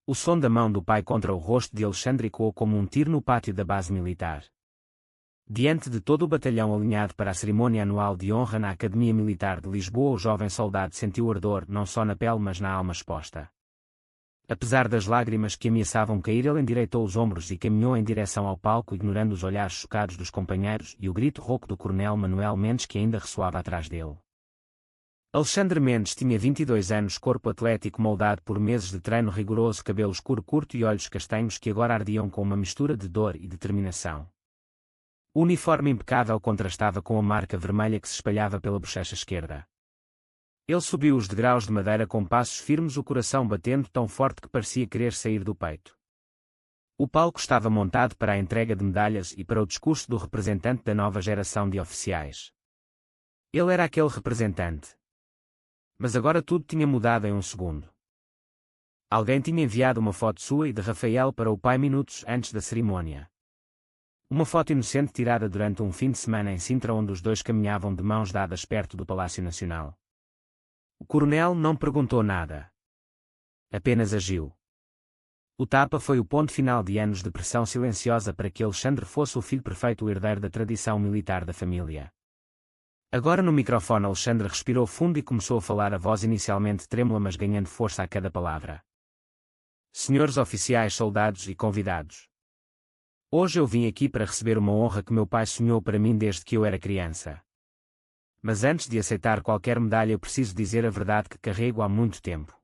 O som da mão do pai contra o rosto de Alexandre ecoou como um tiro no pátio da base militar. Diante de todo o batalhão alinhado para a cerimônia anual de honra na Academia Militar de Lisboa, o jovem soldado sentiu ardor não só na pele mas na alma exposta. Apesar das lágrimas que ameaçavam cair, ele endireitou os ombros e caminhou em direção ao palco, ignorando os olhares chocados dos companheiros e o grito rouco do coronel Manuel Mendes que ainda ressoava atrás dele. Alexandre Mendes tinha 22 anos, corpo atlético moldado por meses de treino rigoroso, cabelo escuro curto e olhos castanhos que agora ardiam com uma mistura de dor e determinação. O uniforme impecável contrastava com a marca vermelha que se espalhava pela bochecha esquerda. Ele subiu os degraus de madeira com passos firmes, o coração batendo tão forte que parecia querer sair do peito. O palco estava montado para a entrega de medalhas e para o discurso do representante da nova geração de oficiais. Ele era aquele representante. Mas agora tudo tinha mudado em um segundo. Alguém tinha enviado uma foto sua e de Rafael para o pai minutos antes da cerimônia. Uma foto inocente tirada durante um fim de semana em Sintra, onde os dois caminhavam de mãos dadas perto do Palácio Nacional. O coronel não perguntou nada. Apenas agiu. O tapa foi o ponto final de anos de pressão silenciosa para que Alexandre fosse o filho perfeito, o herdeiro da tradição militar da família. Agora no microfone Alexandre respirou fundo e começou a falar, a voz inicialmente trêmula mas ganhando força a cada palavra. Senhores oficiais, soldados e convidados. Hoje eu vim aqui para receber uma honra que meu pai sonhou para mim desde que eu era criança. Mas antes de aceitar qualquer medalha eu preciso dizer a verdade que carrego há muito tempo.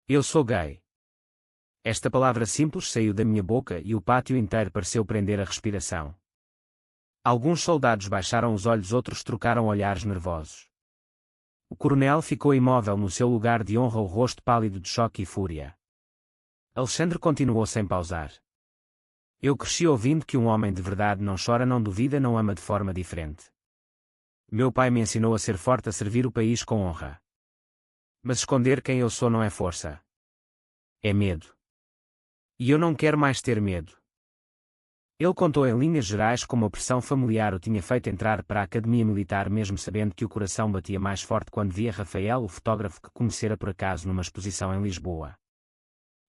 Eu sou gay. Esta palavra simples saiu da minha boca e o pátio inteiro pareceu prender a respiração. Alguns soldados baixaram os olhos, outros trocaram olhares nervosos. O coronel ficou imóvel no seu lugar de honra, o rosto pálido de choque e fúria. Alexandre continuou sem pausar. Eu cresci ouvindo que um homem de verdade não chora, não duvida, não ama de forma diferente. Meu pai me ensinou a ser forte, a servir o país com honra. Mas esconder quem eu sou não é força. É medo. E eu não quero mais ter medo. Ele contou em linhas gerais como a pressão familiar o tinha feito entrar para a Academia Militar, mesmo sabendo que o coração batia mais forte quando via Rafael, o fotógrafo que conhecera por acaso numa exposição em Lisboa.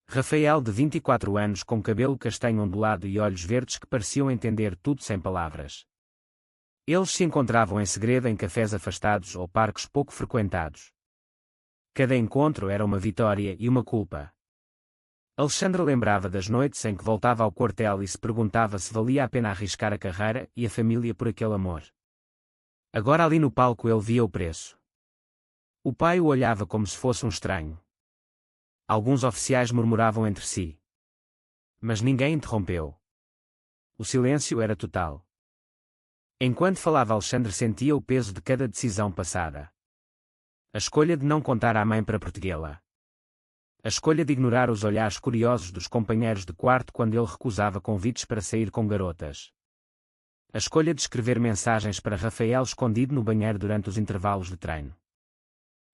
Rafael, de 24 anos, com cabelo castanho ondulado e olhos verdes que pareciam entender tudo sem palavras. Eles se encontravam em segredo em cafés afastados ou parques pouco frequentados. Cada encontro era uma vitória e uma culpa. Alexandre lembrava das noites em que voltava ao quartel e se perguntava se valia a pena arriscar a carreira e a família por aquele amor. Agora ali no palco ele via o preço. O pai o olhava como se fosse um estranho. Alguns oficiais murmuravam entre si. Mas ninguém interrompeu. O silêncio era total. Enquanto falava, Alexandre sentia o peso de cada decisão passada. A escolha de não contar à mãe para protegê-la. A escolha de ignorar os olhares curiosos dos companheiros de quarto quando ele recusava convites para sair com garotas. A escolha de escrever mensagens para Rafael escondido no banheiro durante os intervalos de treino.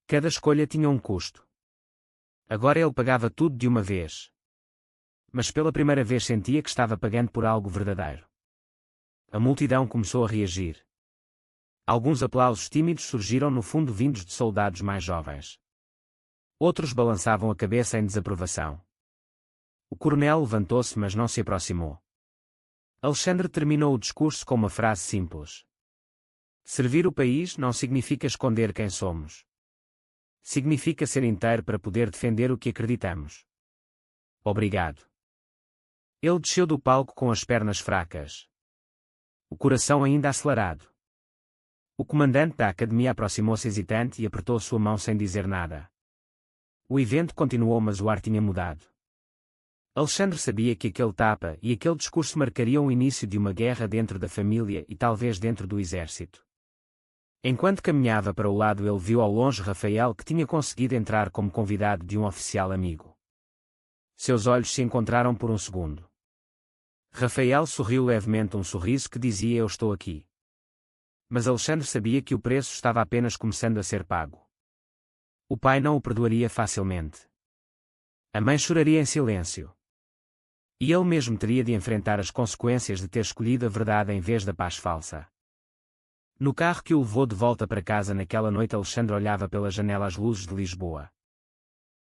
Cada escolha tinha um custo. Agora ele pagava tudo de uma vez. Mas pela primeira vez sentia que estava pagando por algo verdadeiro. A multidão começou a reagir. Alguns aplausos tímidos surgiram no fundo, vindos de soldados mais jovens. Outros balançavam a cabeça em desaprovação. O coronel levantou-se, mas não se aproximou. Alexandre terminou o discurso com uma frase simples. Servir o país não significa esconder quem somos. Significa ser inteiro para poder defender o que acreditamos. Obrigado. Ele desceu do palco com as pernas fracas. O coração ainda acelerado. O comandante da academia aproximou-se hesitante e apertou sua mão sem dizer nada. O evento continuou, mas o ar tinha mudado. Alexandre sabia que aquele tapa e aquele discurso marcariam o início de uma guerra dentro da família e talvez dentro do exército. Enquanto caminhava para o lado, ele viu ao longe Rafael, que tinha conseguido entrar como convidado de um oficial amigo. Seus olhos se encontraram por um segundo. Rafael sorriu levemente, um sorriso que dizia: eu estou aqui. Mas Alexandre sabia que o preço estava apenas começando a ser pago. O pai não o perdoaria facilmente. A mãe choraria em silêncio. E ele mesmo teria de enfrentar as consequências de ter escolhido a verdade em vez da paz falsa. No carro que o levou de volta para casa naquela noite, Alexandre olhava pela janela as luzes de Lisboa.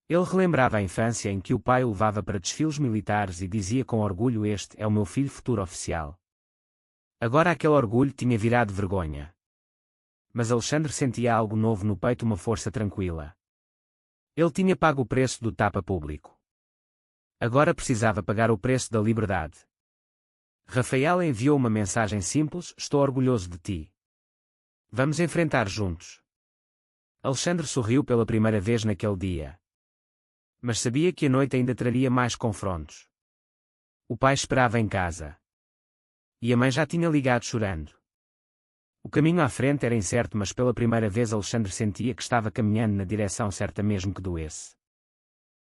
Ele relembrava a infância em que o pai o levava para desfiles militares e dizia com orgulho: "Este é o meu filho futuro oficial." Agora aquele orgulho tinha virado vergonha. Mas Alexandre sentia algo novo no peito, uma força tranquila. Ele tinha pago o preço do tapa público. Agora precisava pagar o preço da liberdade. Rafael enviou uma mensagem simples: "Estou orgulhoso de ti. Vamos enfrentar juntos." Alexandre sorriu pela primeira vez naquele dia. Mas sabia que a noite ainda traria mais confrontos. O pai esperava em casa. E a mãe já tinha ligado chorando. O caminho à frente era incerto, mas pela primeira vez Alexandre sentia que estava caminhando na direção certa, mesmo que doesse.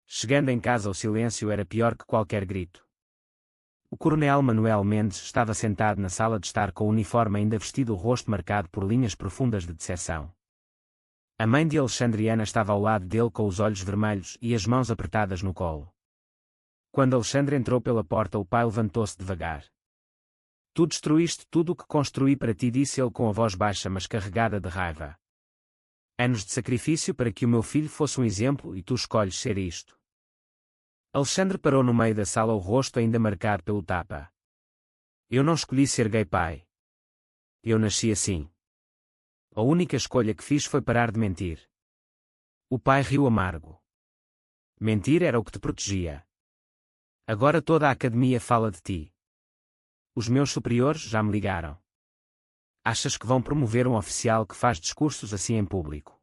Chegando em casa, o silêncio era pior que qualquer grito. O coronel Manuel Mendes estava sentado na sala de estar com o uniforme ainda vestido, o rosto marcado por linhas profundas de decepção. A mãe de Alexandriana estava ao lado dele com os olhos vermelhos e as mãos apertadas no colo. Quando Alexandre entrou pela porta, o pai levantou-se devagar. "Tu destruíste tudo o que construí para ti", disse ele com a voz baixa mas carregada de raiva. "Anos de sacrifício para que o meu filho fosse um exemplo e tu escolhes ser isto." Alexandre parou no meio da sala, o rosto ainda marcado pelo tapa. "Eu não escolhi ser gay, pai. Eu nasci assim. A única escolha que fiz foi parar de mentir." O pai riu amargo. "Mentir era o que te protegia. Agora toda a academia fala de ti. Os meus superiores já me ligaram. Achas que vão promover um oficial que faz discursos assim em público?"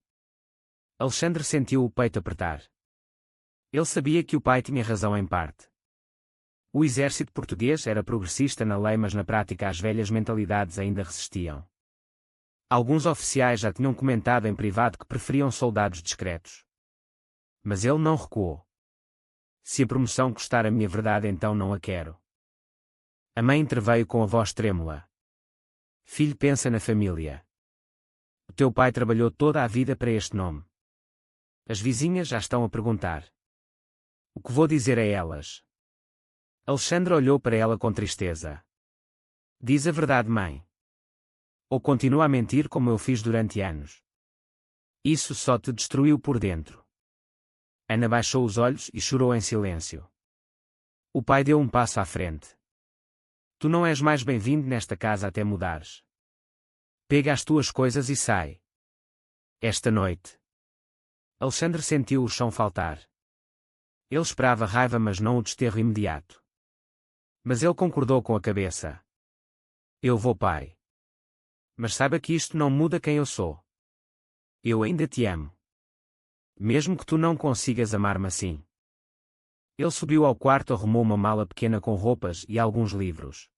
Alexandre sentiu o peito apertar. Ele sabia que o pai tinha razão em parte. O exército português era progressista na lei, mas na prática as velhas mentalidades ainda resistiam. Alguns oficiais já tinham comentado em privado que preferiam soldados discretos. Mas ele não recuou. "Se a promoção custar a minha verdade, então não a quero." A mãe interveio com a voz trêmula. "Filho, pensa na família. O teu pai trabalhou toda a vida para este nome. As vizinhas já estão a perguntar. O que vou dizer a elas?" Alexandre olhou para ela com tristeza. "Diz a verdade, mãe. Ou continua a mentir como eu fiz durante anos. Isso só te destruiu por dentro." Ana baixou os olhos e chorou em silêncio. O pai deu um passo à frente. "Tu não és mais bem-vindo nesta casa até mudares. Pega as tuas coisas e sai. Esta noite." Alexandre sentiu o chão faltar. Ele esperava raiva, mas não o desterro imediato. Mas ele concordou com a cabeça. "Eu vou, pai. Mas saiba que isto não muda quem eu sou. Eu ainda te amo. Mesmo que tu não consigas amar-me assim." Ele subiu ao quarto, arrumou uma mala pequena com roupas e alguns livros.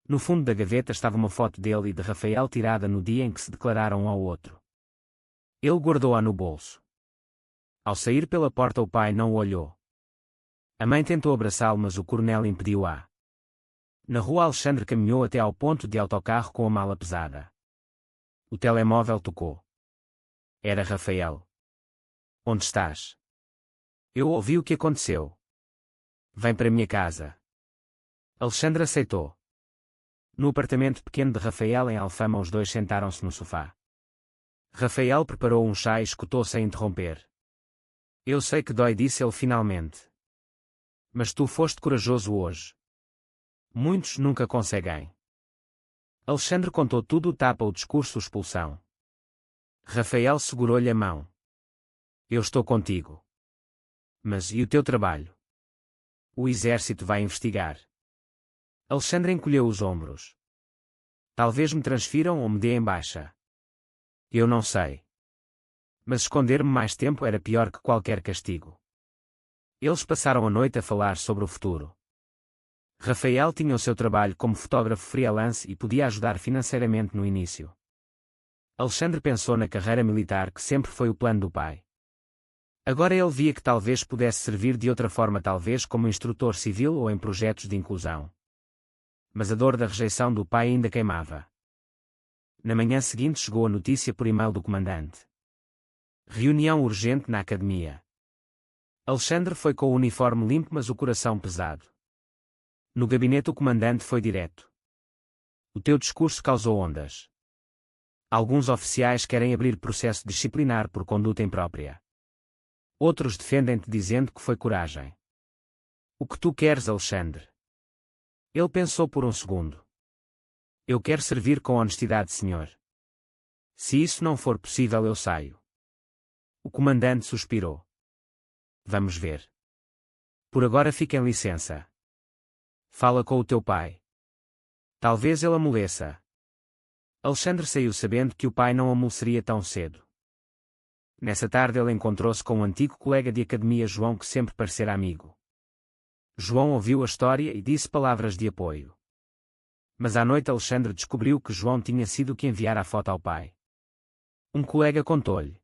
No fundo da gaveta estava uma foto dele e de Rafael tirada no dia em que se declararam um ao outro. Ele guardou-a no bolso. Ao sair pela porta, o pai não o olhou. A mãe tentou abraçá-lo, mas o coronel impediu-a. Na rua, Alexandre caminhou até ao ponto de autocarro com a mala pesada. O telemóvel tocou. Era Rafael. "Onde estás?" "Eu ouvi o que aconteceu. Vem para minha casa." Alexandre aceitou. No apartamento pequeno de Rafael em Alfama, os dois sentaram-se no sofá. Rafael preparou um chá e escutou sem interromper. "Eu sei que dói", disse ele finalmente. "Mas tu foste corajoso hoje. Muitos nunca conseguem." Alexandre contou tudo: o tapa, o discurso, a expulsão. Rafael segurou-lhe a mão. "Eu estou contigo. Mas e o teu trabalho?" "O exército vai investigar." Alexandre encolheu os ombros. "Talvez me transfiram ou me dêem baixa. Eu não sei. Mas esconder-me mais tempo era pior que qualquer castigo." Eles passaram a noite a falar sobre o futuro. Rafael tinha o seu trabalho como fotógrafo freelance e podia ajudar financeiramente no início. Alexandre pensou na carreira militar, que sempre foi o plano do pai. Agora ele via que talvez pudesse servir de outra forma, talvez como instrutor civil ou em projetos de inclusão. Mas a dor da rejeição do pai ainda queimava. Na manhã seguinte chegou a notícia por e-mail do comandante. Reunião urgente na academia. Alexandre foi com o uniforme limpo, mas o coração pesado. No gabinete o comandante foi direto. "O teu discurso causou ondas. Alguns oficiais querem abrir processo disciplinar por conduta imprópria." Outros defendem-te dizendo que foi coragem. O que tu queres, Alexandre? Ele pensou por um segundo. Eu quero servir com honestidade, senhor. Se isso não for possível, eu saio. O comandante suspirou. Vamos ver. Por agora fica em licença. Fala com o teu pai. Talvez ele amoleça. Alexandre saiu sabendo que o pai não amoleceria tão cedo. Nessa tarde ele encontrou-se com um antigo colega de academia, João, que sempre parecera amigo. João ouviu a história e disse palavras de apoio. Mas à noite Alexandre descobriu que João tinha sido que enviara a foto ao pai. Um colega contou-lhe.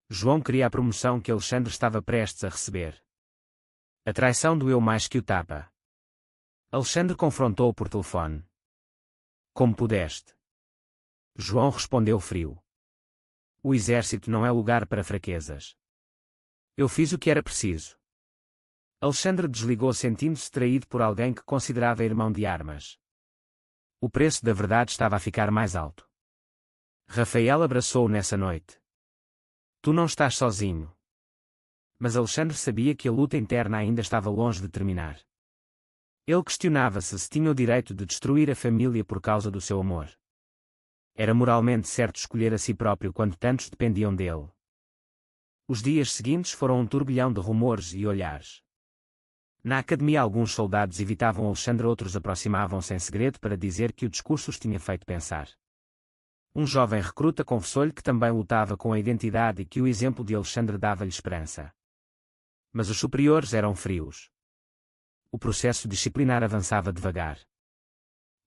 João queria a promoção que Alexandre estava prestes a receber. A traição doeu mais que o tapa. Alexandre confrontou-o por telefone. Como pudeste? João respondeu frio. O exército não é lugar para fraquezas. Eu fiz o que era preciso. Alexandre desligou, sentindo-se traído por alguém que considerava irmão de armas. O preço da verdade estava a ficar mais alto. Rafael abraçou-o nessa noite. Tu não estás sozinho. Mas Alexandre sabia que a luta interna ainda estava longe de terminar. Ele questionava-se se tinha o direito de destruir a família por causa do seu amor. Era moralmente certo escolher a si próprio quando tantos dependiam dele. Os dias seguintes foram um turbilhão de rumores e olhares. Na academia alguns soldados evitavam Alexandre, outros aproximavam-se em segredo para dizer que o discurso os tinha feito pensar. Um jovem recruta confessou-lhe que também lutava com a identidade e que o exemplo de Alexandre dava-lhe esperança. Mas os superiores eram frios. O processo disciplinar avançava devagar.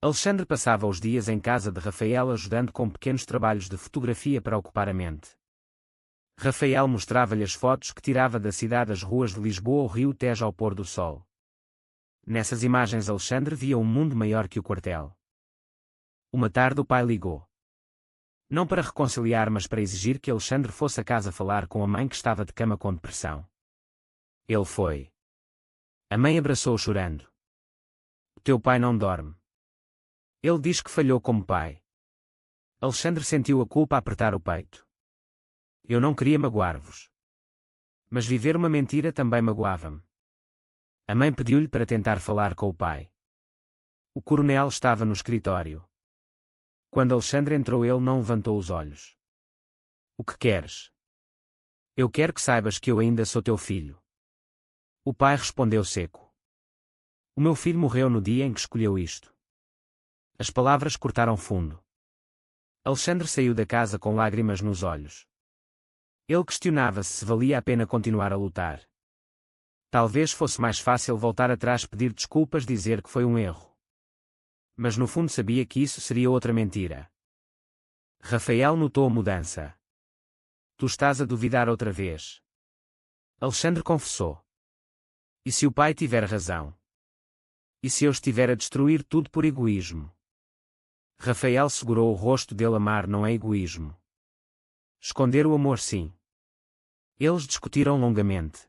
Alexandre passava os dias em casa de Rafael ajudando com pequenos trabalhos de fotografia para ocupar a mente. Rafael mostrava-lhe as fotos que tirava da cidade, as ruas de Lisboa, o rio Tejo ao pôr do sol. Nessas imagens Alexandre via um mundo maior que o quartel. Uma tarde o pai ligou. Não para reconciliar, mas para exigir que Alexandre fosse a casa falar com a mãe, que estava de cama com depressão. Ele foi. A mãe abraçou-o chorando. O teu pai não dorme. Ele diz que falhou como pai. Alexandre sentiu a culpa a apertar o peito. Eu não queria magoar-vos. Mas viver uma mentira também magoava-me. A mãe pediu-lhe para tentar falar com o pai. O coronel estava no escritório. Quando Alexandre entrou, ele não levantou os olhos. O que queres? Eu quero que saibas que eu ainda sou teu filho. O pai respondeu seco. O meu filho morreu no dia em que escolheu isto. As palavras cortaram fundo. Alexandre saiu da casa com lágrimas nos olhos. Ele questionava-se se valia a pena continuar a lutar. Talvez fosse mais fácil voltar atrás, pedir desculpas, dizer que foi um erro. Mas no fundo sabia que isso seria outra mentira. Rafael notou a mudança. Tu estás a duvidar outra vez. Alexandre confessou. E se o pai tiver razão? E se eu estiver a destruir tudo por egoísmo? Rafael segurou o rosto dele. Amar não é egoísmo. Esconder o amor, sim. Eles discutiram longamente.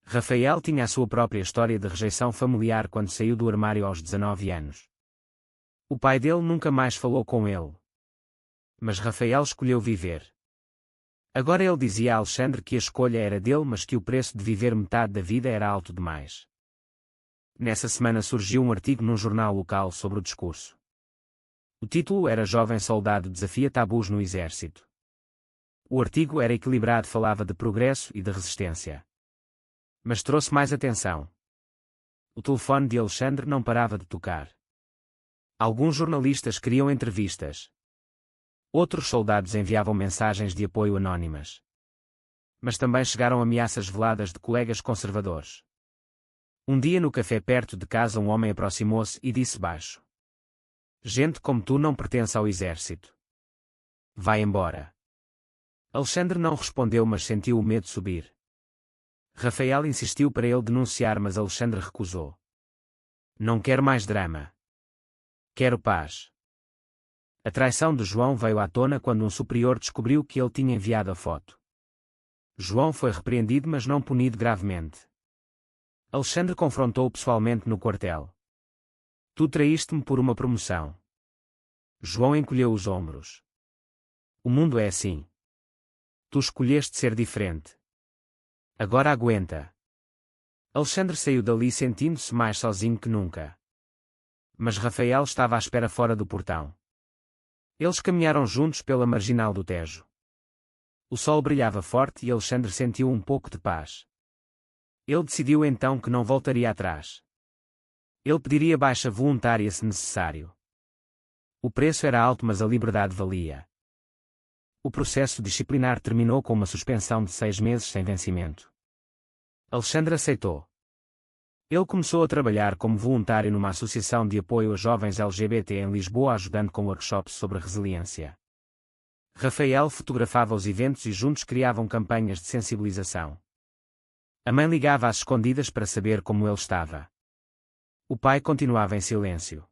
Rafael tinha a sua própria história de rejeição familiar quando saiu do armário aos 19 anos. O pai dele nunca mais falou com ele. Mas Rafael escolheu viver. Agora ele dizia a Alexandre que a escolha era dele, mas que o preço de viver metade da vida era alto demais. Nessa semana surgiu um artigo num jornal local sobre o discurso. O título era Jovem Soldado Desafia Tabus no Exército. O artigo era equilibrado, falava de progresso e de resistência. Mas trouxe mais atenção. O telefone de Alexandre não parava de tocar. Alguns jornalistas queriam entrevistas. Outros soldados enviavam mensagens de apoio anónimas. Mas também chegaram ameaças veladas de colegas conservadores. Um dia no café perto de casa um homem aproximou-se e disse baixo. Gente como tu não pertence ao exército. Vai embora. Alexandre não respondeu, mas sentiu o medo subir. Rafael insistiu para ele denunciar, mas Alexandre recusou. Não quero mais drama. Quero paz. A traição de João veio à tona quando um superior descobriu que ele tinha enviado a foto. João foi repreendido, mas não punido gravemente. Alexandre confrontou-o pessoalmente no quartel. Tu traíste-me por uma promoção. João encolheu os ombros. O mundo é assim. Tu escolheste ser diferente. Agora aguenta. Alexandre saiu dali sentindo-se mais sozinho que nunca. Mas Rafael estava à espera fora do portão. Eles caminharam juntos pela marginal do Tejo. O sol brilhava forte e Alexandre sentiu um pouco de paz. Ele decidiu então que não voltaria atrás. Ele pediria baixa voluntária se necessário. O preço era alto, mas a liberdade valia. O processo disciplinar terminou com uma suspensão de 6 meses sem vencimento. Alexandre aceitou. Ele começou a trabalhar como voluntário numa associação de apoio a jovens LGBT em Lisboa, ajudando com workshops sobre resiliência. Rafael fotografava os eventos e juntos criavam campanhas de sensibilização. A mãe ligava às escondidas para saber como ele estava. O pai continuava em silêncio.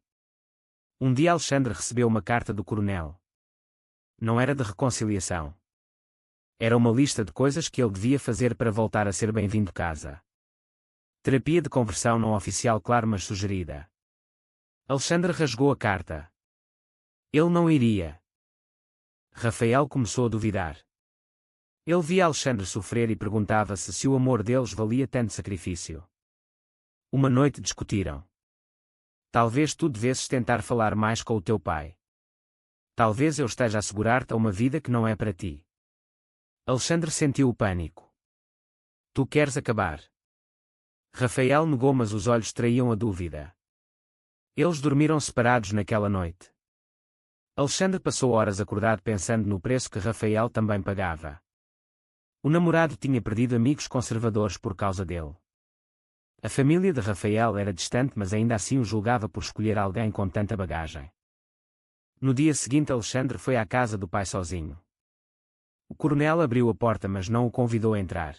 Um dia Alexandre recebeu uma carta do coronel. Não era de reconciliação. Era uma lista de coisas que ele devia fazer para voltar a ser bem-vindo a casa. Terapia de conversão não oficial, claro, mas sugerida. Alexandre rasgou a carta. Ele não iria. Rafael começou a duvidar. Ele via Alexandre sofrer e perguntava-se se o amor deles valia tanto sacrifício. Uma noite discutiram. Talvez tu devesses tentar falar mais com o teu pai. Talvez eu esteja a assegurar-te a uma vida que não é para ti. Alexandre sentiu o pânico. Tu queres acabar? Rafael negou, mas os olhos traíam a dúvida. Eles dormiram separados naquela noite. Alexandre passou horas acordado pensando no preço que Rafael também pagava. O namorado tinha perdido amigos conservadores por causa dele. A família de Rafael era distante, mas ainda assim o julgava por escolher alguém com tanta bagagem. No dia seguinte Alexandre foi à casa do pai sozinho. O coronel abriu a porta, mas não o convidou a entrar.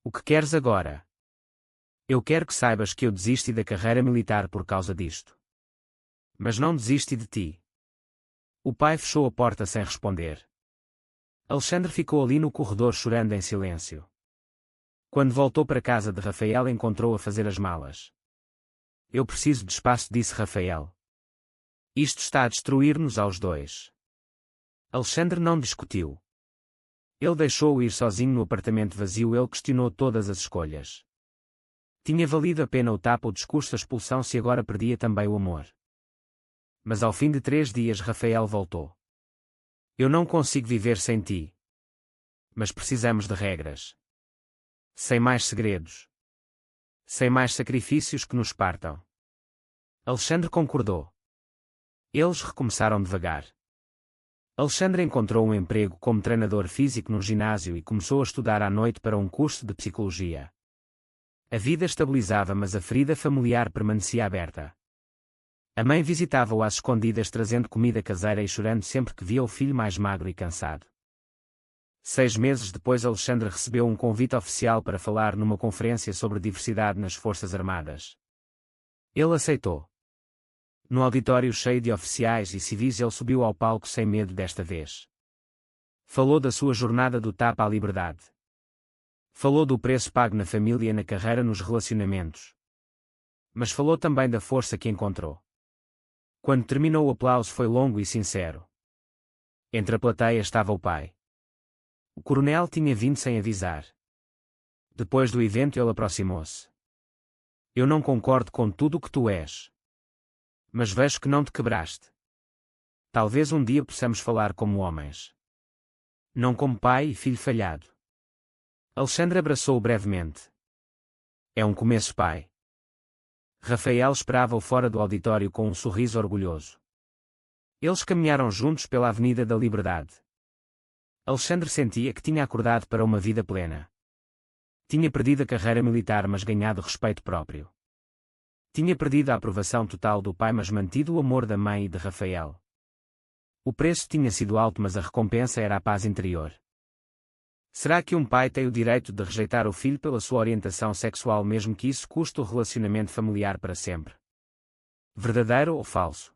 O que queres agora? Eu quero que saibas que eu desisti da carreira militar por causa disto. Mas não desisti de ti. O pai fechou a porta sem responder. Alexandre ficou ali no corredor chorando em silêncio. Quando voltou para casa de Rafael, encontrou-o a fazer as malas. Eu preciso de espaço, disse Rafael. Isto está a destruir-nos aos dois. Alexandre não discutiu. Ele deixou-o ir sozinho no apartamento vazio. Ele questionou todas as escolhas. Tinha valido a pena o tapa, o discurso, a expulsão, se agora perdia também o amor? Mas ao fim de 3 dias Rafael voltou. Eu não consigo viver sem ti. Mas precisamos de regras. Sem mais segredos. Sem mais sacrifícios que nos partam. Alexandre concordou. Eles recomeçaram devagar. Alexandre encontrou um emprego como treinador físico no ginásio e começou a estudar à noite para um curso de psicologia. A vida estabilizava, mas a ferida familiar permanecia aberta. A mãe visitava-o às escondidas, trazendo comida caseira e chorando sempre que via o filho mais magro e cansado. 6 meses depois Alexandre recebeu um convite oficial para falar numa conferência sobre diversidade nas Forças Armadas. Ele aceitou. No auditório cheio de oficiais e civis ele subiu ao palco sem medo desta vez. Falou da sua jornada do tapa à liberdade. Falou do preço pago na família, na carreira, nos relacionamentos. Mas falou também da força que encontrou. Quando terminou, o aplauso foi longo e sincero. Entre a plateia estava o pai. O coronel tinha vindo sem avisar. Depois do evento ele aproximou-se. Eu não concordo com tudo o que tu és. Mas vejo que não te quebraste. Talvez um dia possamos falar como homens. Não como pai e filho falhado. Alexandre abraçou-o brevemente. É um começo, pai. Rafael esperava-o fora do auditório com um sorriso orgulhoso. Eles caminharam juntos pela Avenida da Liberdade. Alexandre sentia que tinha acordado para uma vida plena. Tinha perdido a carreira militar, mas ganhado respeito próprio. Tinha perdido a aprovação total do pai, mas mantido o amor da mãe e de Rafael. O preço tinha sido alto, mas a recompensa era a paz interior. Será que um pai tem o direito de rejeitar o filho pela sua orientação sexual, mesmo que isso custe o relacionamento familiar para sempre? Verdadeiro ou falso?